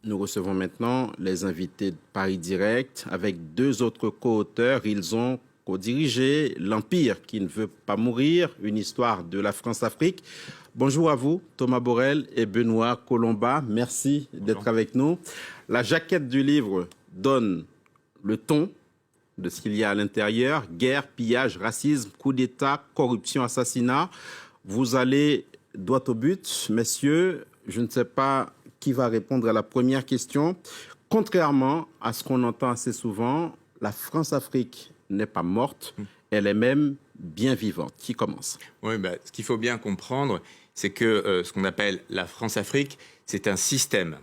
Nous recevons maintenant les invités de Paris Direct avec deux autres co-auteurs. Ils ont co-dirigé L'Empire qui ne veut pas mourir, une histoire de la France-Afrique. Bonjour à vous, Thomas Borel et Benoît Colomba. Merci d'être avec nous. La jaquette du livre donne le ton de ce qu'il y a à l'intérieur. Guerre, pillage, racisme, coup d'État, corruption, assassinat. Vous allez droit au but, messieurs. Je ne sais pas qui va répondre à la première question. Contrairement à ce qu'on entend assez souvent, la France-Afrique n'est pas morte, elle est même bien vivante. Qui commence? Oui, ce qu'il faut bien comprendre, c'est que ce qu'on appelle la France-Afrique, c'est un système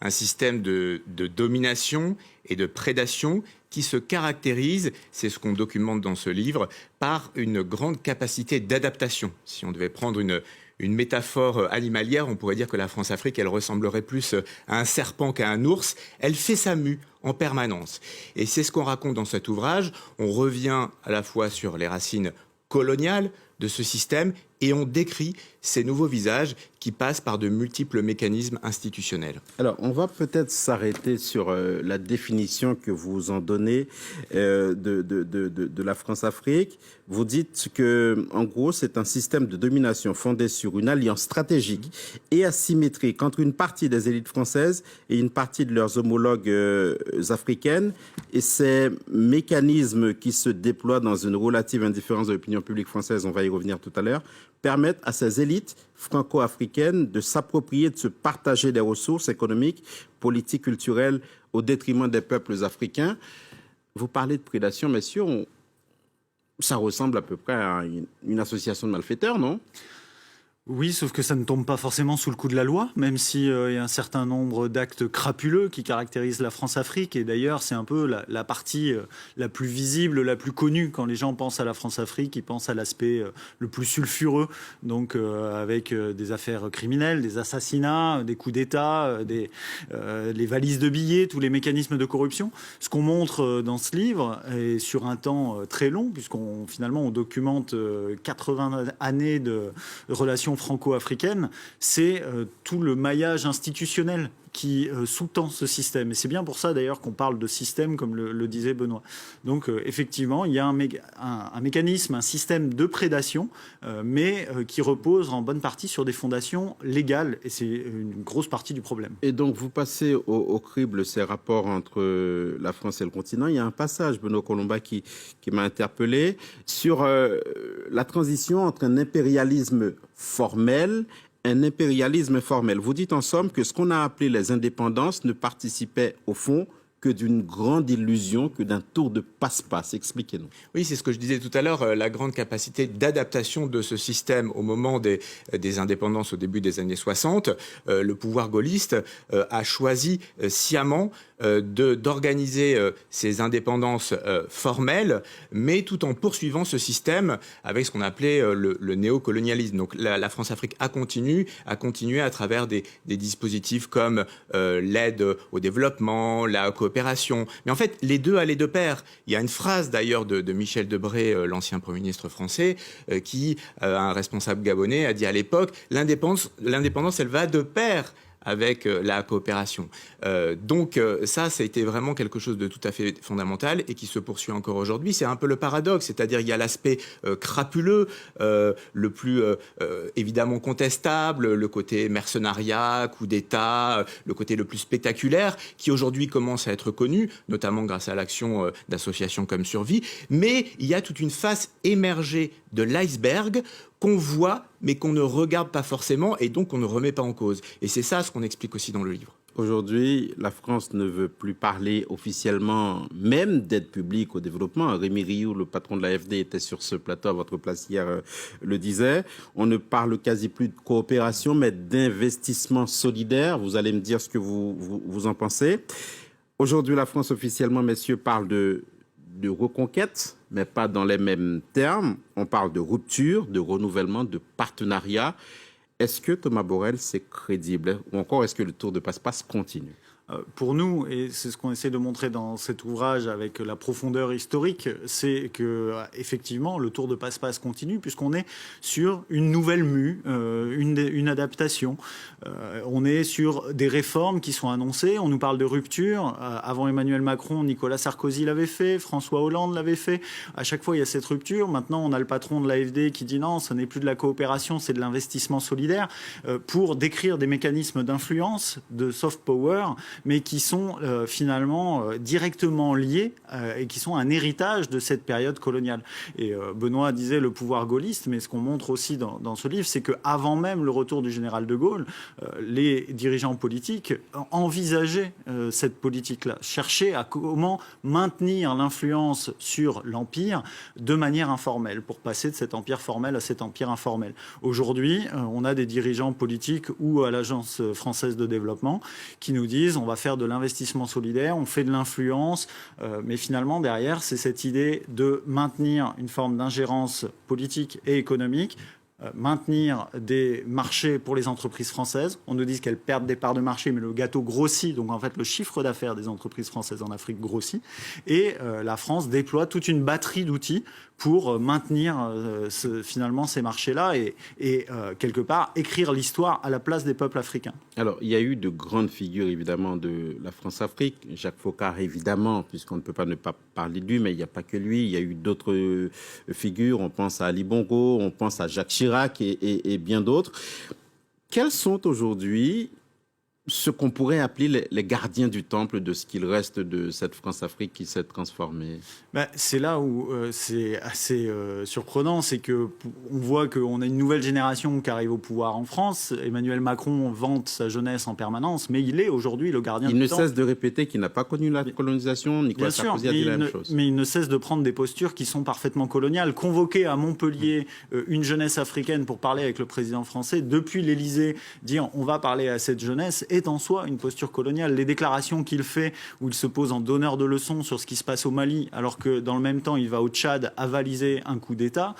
de domination et de prédation qui se caractérise, c'est ce qu'on documente dans ce livre, par une grande capacité d'adaptation. Si on devait prendre une métaphore animalière, on pourrait dire que la France-Afrique, elle ressemblerait plus à un serpent qu'à un ours. Elle fait sa mue en permanence. Et c'est ce qu'on raconte dans cet ouvrage. On revient à la fois sur les racines coloniales de ce système et on décrit ces nouveaux visages qui passent par de multiples mécanismes institutionnels. Alors, on va peut-être s'arrêter sur la définition que vous en donnez de la France-Afrique. Vous dites que, en gros, c'est un système de domination fondé sur une alliance stratégique et asymétrique entre une partie des élites françaises et une partie de leurs homologues africaines. Et ces mécanismes qui se déploient dans une relative indifférence de l'opinion publique française, on va y revenir tout à l'heure, permettent à ces élites franco-africaines de s'approprier, de se partager des ressources économiques, politiques, culturelles au détriment des peuples africains. Vous parlez de prédation, messieurs, ça ressemble à peu près à une association de malfaiteurs, non ? Oui, sauf que ça ne tombe pas forcément sous le coup de la loi, même s'il y a un certain nombre d'actes crapuleux qui caractérisent la France-Afrique. Et d'ailleurs, c'est un peu la partie la plus visible, la plus connue. Quand les gens pensent à la France-Afrique, ils pensent à l'aspect le plus sulfureux, donc avec des affaires criminelles, des assassinats, des coups d'État, les valises de billets, tous les mécanismes de corruption. Ce qu'on montre dans ce livre, et sur un temps très long, puisqu'on finalement on documente 80 années de relations franco-africaine, c'est tout le maillage institutionnel qui sous-tend ce système. Et c'est bien pour ça d'ailleurs qu'on parle de système, comme le disait Benoît. Donc effectivement, il y a un mécanisme, un système de prédation, mais qui repose en bonne partie sur des fondations légales. Et c'est une grosse partie du problème. Et donc vous passez au crible ces rapports entre la France et le continent. Il y a un passage, Benoît Colomba, qui m'a interpellé sur la transition entre un impérialisme formel, un impérialisme formel. Vous dites en somme que ce qu'on a appelé les indépendances ne participait au fond que d'une grande illusion, que d'un tour de passe-passe. Expliquez-nous. Oui, c'est ce que je disais tout à l'heure, la grande capacité d'adaptation de ce système au moment des indépendances au début des années 60. Le pouvoir gaulliste a choisi sciemment d'organiser ces indépendances formelles, mais tout en poursuivant ce système avec ce qu'on appelait le néocolonialisme. Donc la France-Afrique a continué à travers des dispositifs comme l'aide au développement, la coopération. Mais en fait, les deux allaient de pair. Il y a une phrase d'ailleurs de Michel Debré, l'ancien Premier ministre français, qui, un responsable gabonais, a dit à l'époque, l'indépendance, elle va de pair avec la coopération. Donc ça a été vraiment quelque chose de tout à fait fondamental et qui se poursuit encore aujourd'hui. C'est un peu le paradoxe, c'est-à-dire il y a l'aspect crapuleux, le plus évidemment contestable, le côté mercenariat, coup d'État, le côté le plus spectaculaire, qui aujourd'hui commence à être connu, notamment grâce à l'action d'associations comme Survie. Mais il y a toute une face émergée de l'iceberg qu'on voit, mais qu'on ne regarde pas forcément et donc qu'on ne remet pas en cause. Et c'est ça ce qu'on explique aussi dans le livre. Aujourd'hui, la France ne veut plus parler officiellement même d'aide publique au développement. Rémi Rioux, le patron de l'AFD, était sur ce plateau à votre place hier, le disait. On ne parle quasi plus de coopération, mais d'investissement solidaire. Vous allez me dire ce que vous en pensez. Aujourd'hui, la France officiellement, messieurs, parle de reconquête, mais pas dans les mêmes termes. On parle de rupture, de renouvellement, de partenariat. Est-ce que Thomas Borrell, c'est crédible ou encore est-ce que le tour de passe-passe continue? Pour nous, et c'est ce qu'on essaie de montrer dans cet ouvrage avec la profondeur historique, c'est que effectivement le tour de passe-passe continue puisqu'on est sur une nouvelle mue, une adaptation. On est sur des réformes qui sont annoncées. On nous parle de rupture. Avant Emmanuel Macron, Nicolas Sarkozy l'avait fait, François Hollande l'avait fait. À chaque fois, il y a cette rupture. Maintenant, on a le patron de l'AfD qui dit non, ce n'est plus de la coopération, c'est de l'investissement solidaire, pour décrire des mécanismes d'influence, de soft power, mais qui sont finalement directement liés et qui sont un héritage de cette période coloniale. Et Benoît disait le pouvoir gaulliste, mais ce qu'on montre aussi dans ce livre, c'est qu'avant même le retour du général de Gaulle, les dirigeants politiques envisageaient cette politique-là, cherchaient à comment maintenir l'influence sur l'empire de manière informelle, pour passer de cet empire formel à cet empire informel. Aujourd'hui, on a des dirigeants politiques ou à l'Agence française de développement qui nous disent on va faire de l'investissement solidaire, on fait de l'influence, mais finalement derrière c'est cette idée de maintenir une forme d'ingérence politique et économique, maintenir des marchés pour les entreprises françaises. On nous dit qu'elles perdent des parts de marché, mais le gâteau grossit, donc en fait le chiffre d'affaires des entreprises françaises en Afrique grossit, et la France déploie toute une batterie d'outils pour maintenir finalement ces marchés-là et quelque part écrire l'histoire à la place des peuples africains. Alors, il y a eu de grandes figures, évidemment, de la France-Afrique. Jacques Foccart, évidemment, puisqu'on ne peut pas ne pas parler de lui, mais il n'y a pas que lui. Il y a eu d'autres figures. On pense à Ali Bongo, on pense à Jacques Chirac et bien d'autres. Quels sont aujourd'hui ce qu'on pourrait appeler les gardiens du temple de ce qu'il reste de cette France-Afrique qui s'est transformée? C'est là où c'est assez surprenant, c'est qu'on voit qu'on a une nouvelle génération qui arrive au pouvoir en France. Emmanuel Macron vante sa jeunesse en permanence, mais il est aujourd'hui le gardien du temple. Il ne cesse de répéter qu'il n'a pas connu la colonisation. Nicolas Sarkozy a dit la même chose. Mais il ne cesse de prendre des postures qui sont parfaitement coloniales. Convoquer à Montpellier une jeunesse africaine pour parler avec le président français, depuis l'Élysée, dire on va parler à cette jeunesse, est en soi une posture coloniale. Les déclarations qu'il fait, où il se pose en donneur de leçons sur ce qui se passe au Mali, alors que dans le même temps, il va au Tchad avaliser un coup d'État,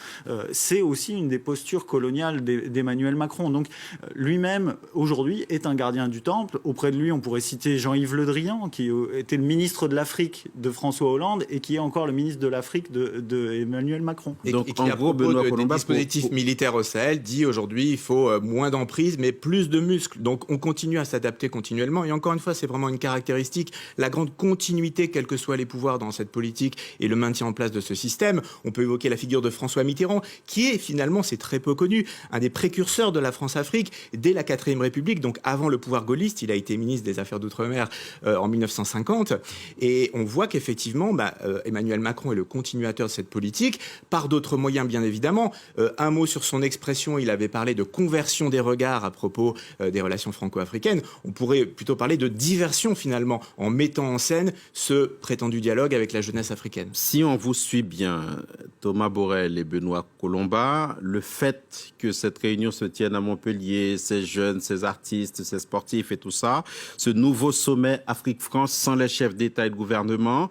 c'est aussi une des postures coloniales d'Emmanuel Macron. Donc lui-même, aujourd'hui, est un gardien du temple. Auprès de lui, on pourrait citer Jean-Yves Le Drian, qui était le ministre de l'Afrique de François Hollande et qui est encore le ministre de l'Afrique de Emmanuel Macron. Donc, et qui, en gros, Benoît Colomba, des dispositifs militaires au Sahel, dit aujourd'hui il faut moins d'emprise, mais plus de muscles. Donc on continue à s'adapter continuellement. Et encore une fois, c'est vraiment une caractéristique, la grande continuité, quels que soient les pouvoirs dans cette politique et le maintien en place de ce système. On peut évoquer la figure de François Mitterrand, qui est finalement, c'est très peu connu, un des précurseurs de la France-Afrique dès la 4e République, donc avant le pouvoir gaulliste. Il a été ministre des Affaires d'Outre-mer en 1950. Et on voit qu'effectivement, Emmanuel Macron est le continuateur de cette politique, par d'autres moyens, bien évidemment. Un mot sur son expression, il avait parlé de conversion des regards à propos des relations franco-africaines. On pourrait plutôt parler de diversion, finalement, en mettant en scène ce prétendu dialogue avec la jeunesse africaine. Si on vous suit bien, Thomas Borrell et Benoît Colomba, le fait que cette réunion se tienne à Montpellier, ces jeunes, ces artistes, ces sportifs et tout ça, ce nouveau sommet Afrique-France sans les chefs d'État et de gouvernement,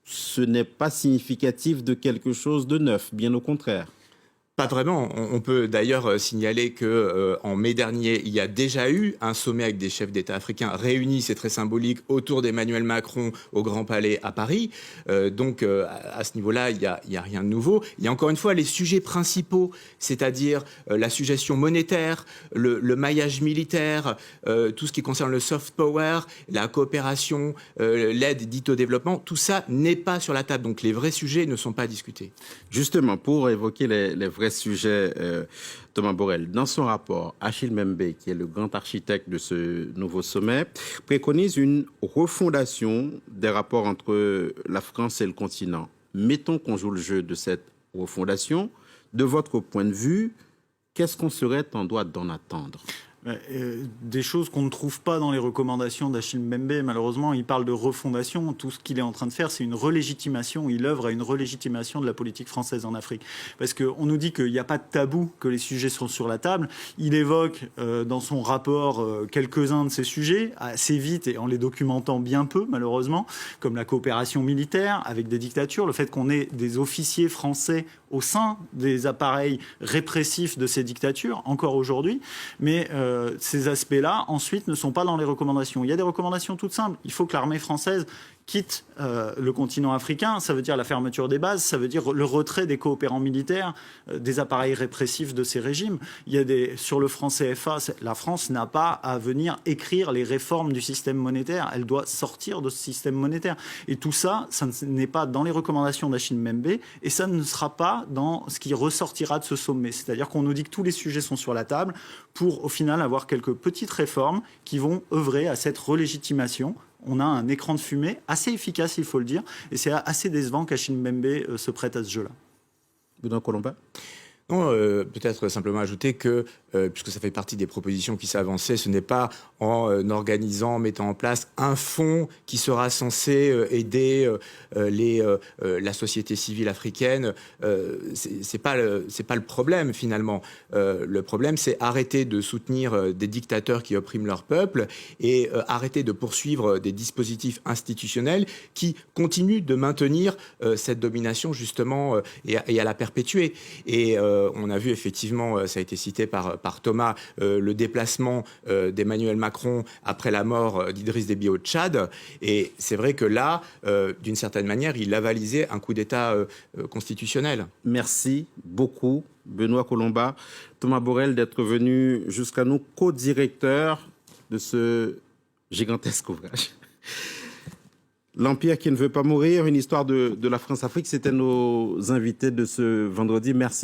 ce n'est pas significatif de quelque chose de neuf, bien au contraire. Pas vraiment. On peut d'ailleurs signaler que en mai dernier, il y a déjà eu un sommet avec des chefs d'État africains réunis, c'est très symbolique, autour d'Emmanuel Macron au Grand Palais à Paris. Donc à ce niveau-là, il y a rien de nouveau. Il y a encore une fois les sujets principaux, c'est-à-dire la suggestion monétaire, le maillage militaire, tout ce qui concerne le soft power, la coopération, l'aide dite au développement. Tout ça n'est pas sur la table. Donc les vrais sujets ne sont pas discutés. Justement, pour évoquer les vrais sujet, Thomas Borrell, dans son rapport, Achille Mbembe, qui est le grand architecte de ce nouveau sommet, préconise une refondation des rapports entre la France et le continent. Mettons qu'on joue le jeu de cette refondation. De votre point de vue, qu'est-ce qu'on serait en droit d'en attendre ? Des choses qu'on ne trouve pas dans les recommandations d'Achille Mbembe. Malheureusement, il parle de refondation. Tout ce qu'il est en train de faire, c'est une relégitimation. Il œuvre à une relégitimation de la politique française en Afrique. Parce qu'on nous dit qu'il n'y a pas de tabou, que les sujets sont sur la table. Il évoque dans son rapport quelques-uns de ces sujets, assez vite et en les documentant bien peu, malheureusement, comme la coopération militaire avec des dictatures, le fait qu'on ait des officiers français au sein des appareils répressifs de ces dictatures, encore aujourd'hui. Mais ces aspects-là, ensuite, ne sont pas dans les recommandations. Il y a des recommandations toutes simples. Il faut que l'armée française quitte le continent africain. Ça veut dire la fermeture des bases, ça veut dire le retrait des coopérants militaires, des appareils répressifs de ces régimes. Il y a sur le franc CFA, la France n'a pas à venir écrire les réformes du système monétaire. Elle doit sortir de ce système monétaire. Et tout ça, ça n'est pas dans les recommandations d'Achille Mbembe et ça ne sera pas dans ce qui ressortira de ce sommet. C'est-à-dire qu'on nous dit que tous les sujets sont sur la table pour, au final, avoir quelques petites réformes qui vont œuvrer à cette relégitimation. On a un écran de fumée assez efficace, il faut le dire, et c'est assez décevant qu'Achille Mbembe se prête à ce jeu-là. Benoît Colomba. Non, peut-être simplement ajouter que, puisque ça fait partie des propositions qui s'avançaient, ce n'est pas en organisant, mettant en place un fonds qui sera censé aider la société civile africaine. C'est pas le problème finalement. Le problème, c'est arrêter de soutenir des dictateurs qui oppriment leur peuple et arrêter de poursuivre des dispositifs institutionnels qui continuent de maintenir cette domination justement et à la perpétuer. Et on a vu effectivement, ça a été cité par Thomas, le déplacement d'Emmanuel Macron après la mort d'Idriss Déby au Tchad. Et c'est vrai que là, d'une certaine manière, il avalisait un coup d'État constitutionnel. Merci beaucoup, Benoît Colomba. Thomas Borrell, d'être venu jusqu'à nous, co-directeur de ce gigantesque ouvrage. L'Empire qui ne veut pas mourir, une histoire de la France-Afrique, c'était nos invités de ce vendredi. Merci.